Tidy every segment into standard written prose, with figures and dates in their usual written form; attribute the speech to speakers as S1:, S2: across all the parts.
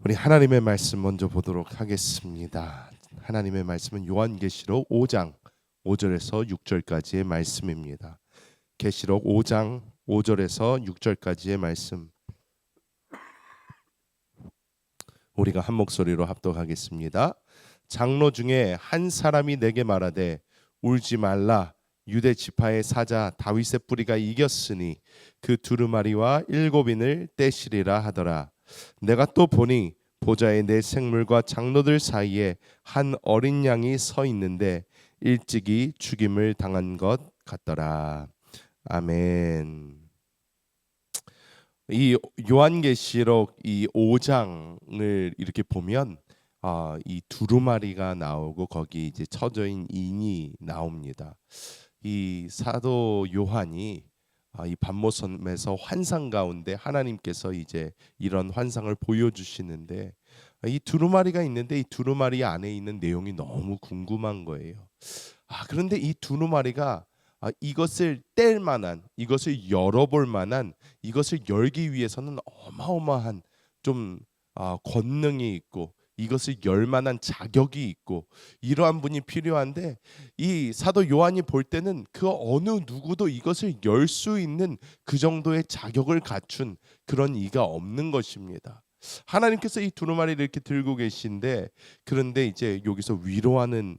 S1: 우리 하나님의 말씀 먼저 보도록 하겠습니다. 하나님의 말씀은 요한계시록 5장 5절에서 6절까지의 말씀입니다. 계시록 5장 5절에서 6절까지의 말씀, 우리가 한 목소리로 합독하겠습니다. 장로 중에 한 사람이 내게 말하되 울지 말라, 유대 지파의 사자 다윗의 뿌리가 이겼으니 그 두루마리와 일곱인을 떼시리라 하더라. 내가 또 보니 보좌에 내 생물과 장로들 사이에 한 어린 양이 서 있는데 일찍이 죽임을 당한 것 같더라. 아멘. 이 요한계시록 이 5장을 이렇게 보면 이 두루마리가 나오고 거기 이제 처져인 인이 나옵니다. 이 사도 요한이 이 반모섬에서 환상 가운데 하나님께서 이제 이런 환상을 보여주시는데 이 두루마리가 있는데 이 두루마리 안에 있는 내용이 너무 궁금한 거예요. 그런데 이 두루마리가 이것을 뗄 만한, 이것을 열어볼 만한, 이것을 열기 위해서는 어마어마한 좀 권능이 있고 이것을 열 만한 자격이 있고 이러한 분이 필요한데, 이 사도 요한이 볼 때는 그 어느 누구도 이것을 열 수 있는 그 정도의 자격을 갖춘 그런 이가 없는 것입니다. 하나님께서 이 두루마리를 이렇게 들고 계신데, 그런데 이제 여기서 위로하는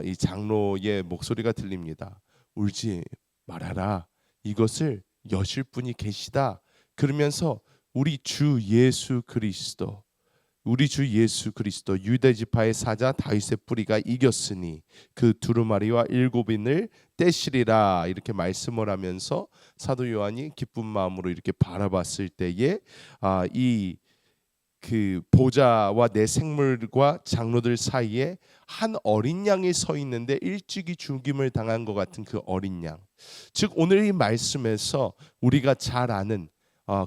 S1: 이 장로의 목소리가 들립니다. 울지 말아라, 이것을 여실 분이 계시다. 그러면서 우리 주 예수 그리스도, 유대 지파의 사자 다윗의 뿌리가 이겼으니 그 두루마리와 일곱인을 떼시리라, 이렇게 말씀을 하면서 사도 요한이 기쁜 마음으로 이렇게 바라봤을 때에 이 그 보좌와 내 생물과 장로들 사이에 한 어린 양이 서 있는데 일찍이 죽임을 당한 것 같은 그 어린 양, 즉 오늘 이 말씀에서 우리가 잘 아는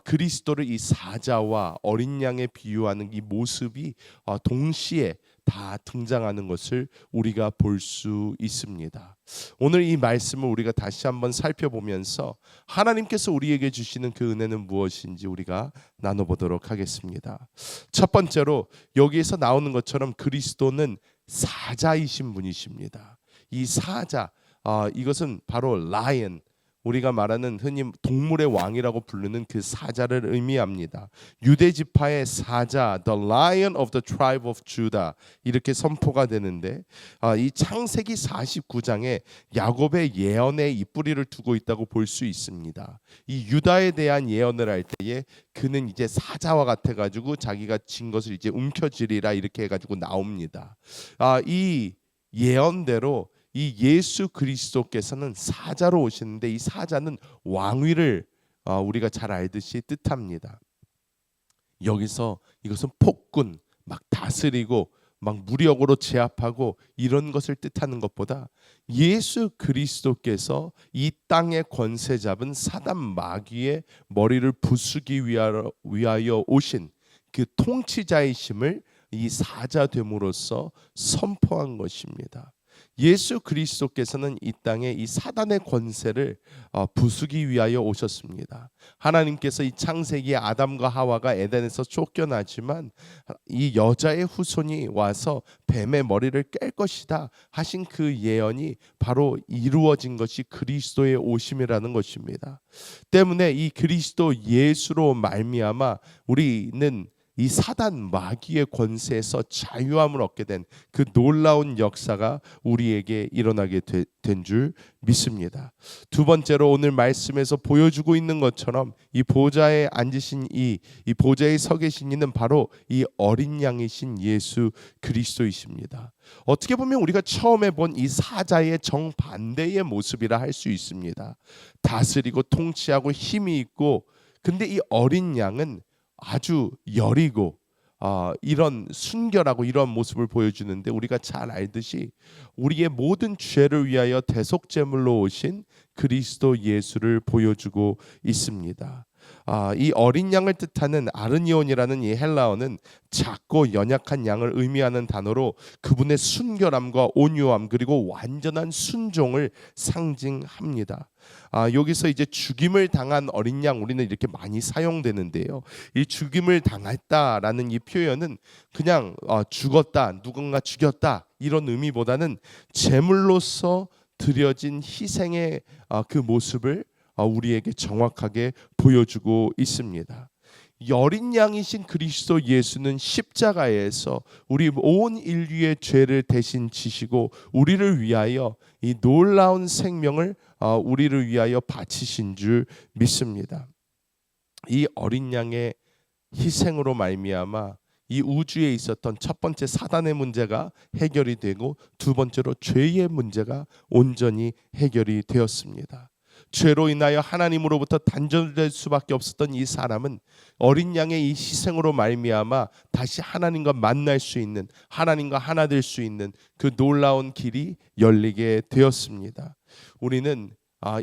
S1: 그리스도를 이 사자와 어린 양에 비유하는 이 모습이 동시에 다 등장하는 것을 우리가 볼 수 있습니다. 오늘 이 말씀을 우리가 다시 한번 살펴보면서 하나님께서 우리에게 주시는 그 은혜는 무엇인지 우리가 나눠보도록 하겠습니다. 첫 번째로 여기에서 나오는 것처럼 그리스도는 사자이신 분이십니다. 이 사자, 이것은 바로 라이언, 우리가 말하는 흔히 동물의 왕이라고 부르는 그 사자를 의미합니다. 유대 지파의 사자, the lion of the tribe of Judah, 이렇게 선포가 되는데 이 창세기 49장에 야곱의 예언에 이 뿌리를 두고 있다고 볼 수 있습니다. 이 유다에 대한 예언을 할 때에 그는 이제 사자와 같아 가지고 자기가 진 것을 이제 움켜쥐리라, 이렇게 해 가지고 나옵니다. 이 예언대로 이 예수 그리스도께서는 사자로 오시는데, 이 사자는 왕위를 우리가 잘 알듯이 뜻합니다. 여기서 이것은 폭군, 막 다스리고 막 무력으로 제압하고 이런 것을 뜻하는 것보다 예수 그리스도께서 이 땅의 권세 잡은 사단 마귀의 머리를 부수기 위하여 오신 그 통치자이심을 이 사자됨으로써 선포한 것입니다. 예수 그리스도께서는 이 땅에 이 사단의 권세를 부수기 위하여 오셨습니다. 하나님께서 이 창세기에 아담과 하와가 에덴에서 쫓겨나지만 이 여자의 후손이 와서 뱀의 머리를 깰 것이다 하신 그 예언이 바로 이루어진 것이 그리스도의 오심이라는 것입니다. 때문에 이 그리스도 예수로 말미암아 우리는 이 사단 마귀의 권세에서 자유함을 얻게 된 그 놀라운 역사가 우리에게 일어나게 된 줄 믿습니다. 두 번째로 오늘 말씀에서 보여주고 있는 것처럼 이 보좌에 앉으신 이 보좌에 서 계신 이는 바로 이 어린 양이신 예수 그리스도이십니다. 어떻게 보면 우리가 처음에 본 이 사자의 정반대의 모습이라 할 수 있습니다. 다스리고 통치하고 힘이 있고, 근데 이 어린 양은 아주 여리고 이런 순결하고 이런 모습을 보여주는데, 우리가 잘 알듯이 우리의 모든 죄를 위하여 대속제물로 오신 그리스도 예수를 보여주고 있습니다. 이 어린 양을 뜻하는 아르니온이라는 이 헬라어는 작고 연약한 양을 의미하는 단어로 그분의 순결함과 온유함 그리고 완전한 순종을 상징합니다. 여기서 이제 죽임을 당한 어린 양 우리는 이렇게 많이 사용되는데요. 이 죽임을 당했다라는 이 표현은 그냥 죽었다, 누군가 죽였다 이런 의미보다는 제물로서 드려진 희생의 그 모습을 우리에게 정확하게 보여주고 있습니다. 이 어린 양이신 그리스도 예수는 십자가에서 우리 온 인류의 죄를 대신 지시고 우리를 위하여 이 놀라운 생명을 우리를 위하여 바치신 줄 믿습니다. 이 어린 양의 희생으로 말미암아 이 우주에 있었던 첫 번째 사단의 문제가 해결이 되고 두 번째로 죄의 문제가 온전히 해결이 되었습니다. 죄로 인하여 하나님으로부터 단절될 수밖에 없었던 이 사람은 어린 양의 이 희생으로 말미암아 다시 하나님과 만날 수 있는, 하나님과 하나 될 수 있는 그 놀라운 길이 열리게 되었습니다. 우리는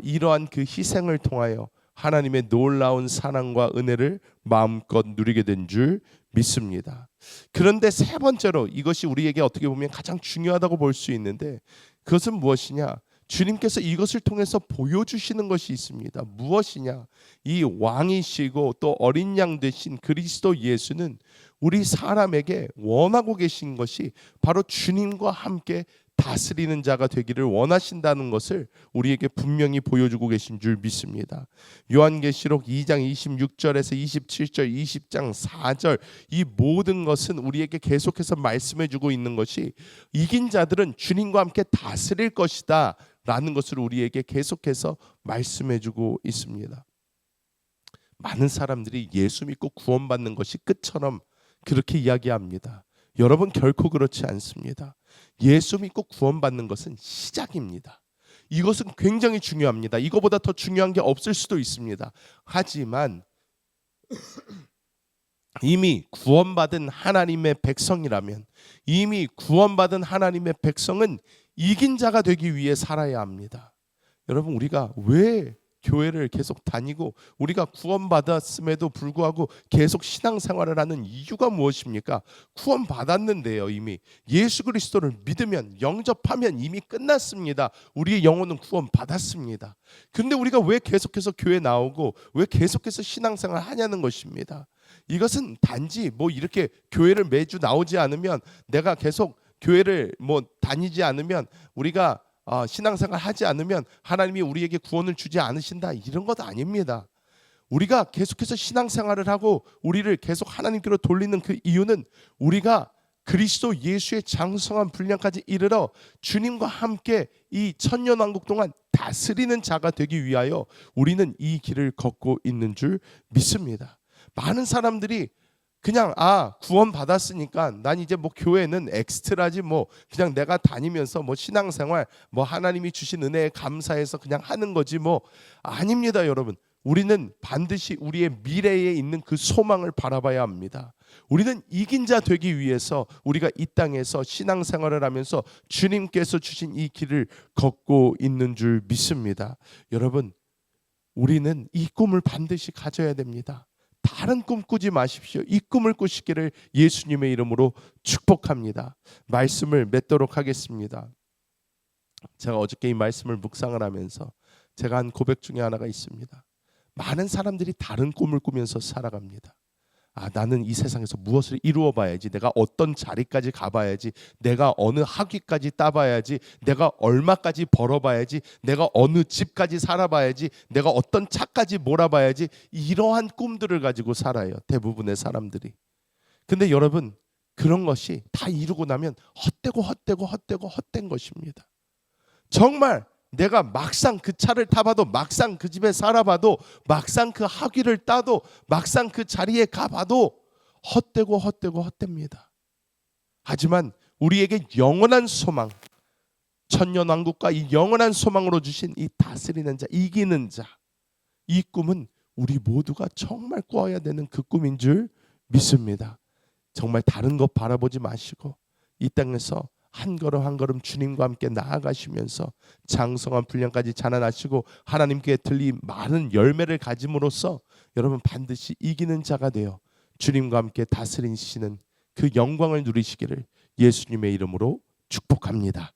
S1: 이러한 그 희생을 통하여 하나님의 놀라운 사랑과 은혜를 마음껏 누리게 된 줄 믿습니다. 그런데 세 번째로 이것이 우리에게 어떻게 보면 가장 중요하다고 볼 수 있는데 그것은 무엇이냐? 주님께서 이것을 통해서 보여주시는 것이 있습니다. 무엇이냐? 이 왕이시고 또 어린 양 되신 그리스도 예수는 우리 사람에게 원하고 계신 것이 바로 주님과 함께 다스리는 자가 되기를 원하신다는 것을 우리에게 분명히 보여주고 계신 줄 믿습니다. 요한계시록 2장 26절에서 27절, 20장 4절 이 모든 것은 우리에게 계속해서 말씀해주고 있는 것이 이긴 자들은 주님과 함께 다스릴 것이다 라는 것을 우리에게 계속해서 말씀해주고 있습니다. 많은 사람들이 예수 믿고 구원받는 것이 끝처럼 그렇게 이야기합니다. 여러분 결코 그렇지 않습니다. 예수 믿고 구원받는 것은 시작입니다. 이것은 굉장히 중요합니다. 이거보다 더 중요한 게 없을 수도 있습니다. 하지만 이미 구원받은 하나님의 백성이라면 이미 구원받은 하나님의 백성은 이긴 자가 되기 위해 살아야 합니다. 여러분 우리가 왜 교회를 계속 다니고 우리가 구원받았음에도 불구하고 계속 신앙생활을 하는 이유가 무엇입니까? 구원받았는데요. 이미 예수 그리스도를 믿으면 영접하면 이미 끝났습니다. 우리의 영혼은 구원받았습니다. 그런데 우리가 왜 계속해서 교회 나오고 왜 계속해서 신앙생활 하냐는 것입니다. 이것은 단지 뭐 이렇게 교회를 매주 나오지 않으면 내가 계속 교회를 뭐 다니지 않으면 우리가 신앙생활 하지 않으면 하나님이 우리에게 구원을 주지 않으신다 이런 것 아닙니다. 우리가 계속해서 신앙생활을 하고 우리를 계속 하나님께로 돌리는 그 이유는 우리가 그리스도 예수의 장성한 분량까지 이르러 주님과 함께 이 천년왕국 동안 다스리는 자가 되기 위하여 우리는 이 길을 걷고 있는 줄 믿습니다. 많은 사람들이 그냥 구원 받았으니까 난 이제 뭐 교회는 엑스트라지 뭐 그냥 내가 다니면서 뭐 신앙생활 뭐 하나님이 주신 은혜에 감사해서 그냥 하는 거지 뭐 아닙니다. 여러분 우리는 반드시 우리의 미래에 있는 그 소망을 바라봐야 합니다. 우리는 이긴 자 되기 위해서 우리가 이 땅에서 신앙생활을 하면서 주님께서 주신 이 길을 걷고 있는 줄 믿습니다. 여러분 우리는 이 꿈을 반드시 가져야 됩니다. 다른 꿈 꾸지 마십시오. 이 꿈을 꾸시기를 예수님의 이름으로 축복합니다. 말씀을 맺도록 하겠습니다. 제가 어저께 이 말씀을 묵상을 하면서 제가 한 고백 중에 하나가 있습니다. 많은 사람들이 다른 꿈을 꾸면서 살아갑니다. 나는 이 세상에서 무엇을 이루어 봐야지, 내가 어떤 자리까지 가봐야지, 내가 어느 학위까지 따봐야지, 내가 얼마까지 벌어봐야지, 내가 어느 집까지 살아봐야지, 내가 어떤 차까지 몰아봐야지, 이러한 꿈들을 가지고 살아요 대부분의 사람들이. 근데 여러분 그런 것이 다 이루고 나면 헛된 것입니다. 정말 내가 막상 그 차를 타봐도, 막상 그 집에 살아봐도, 막상 그 학위를 따도, 막상 그 자리에 가봐도 헛됩니다. 하지만 우리에게 영원한 소망, 천년왕국과 이 영원한 소망으로 주신 이 다스리는 자, 이기는 자, 이 꿈은 우리 모두가 정말 꾸어야 되는 그 꿈인 줄 믿습니다. 정말 다른 것 바라보지 마시고 이 땅에서 한 걸음 한 걸음 주님과 함께 나아가시면서 장성한 분량까지 자라나시고 하나님께 들린 많은 열매를 가짐으로써 여러분 반드시 이기는 자가 되어 주님과 함께 다스리시는 그 영광을 누리시기를 예수님의 이름으로 축복합니다.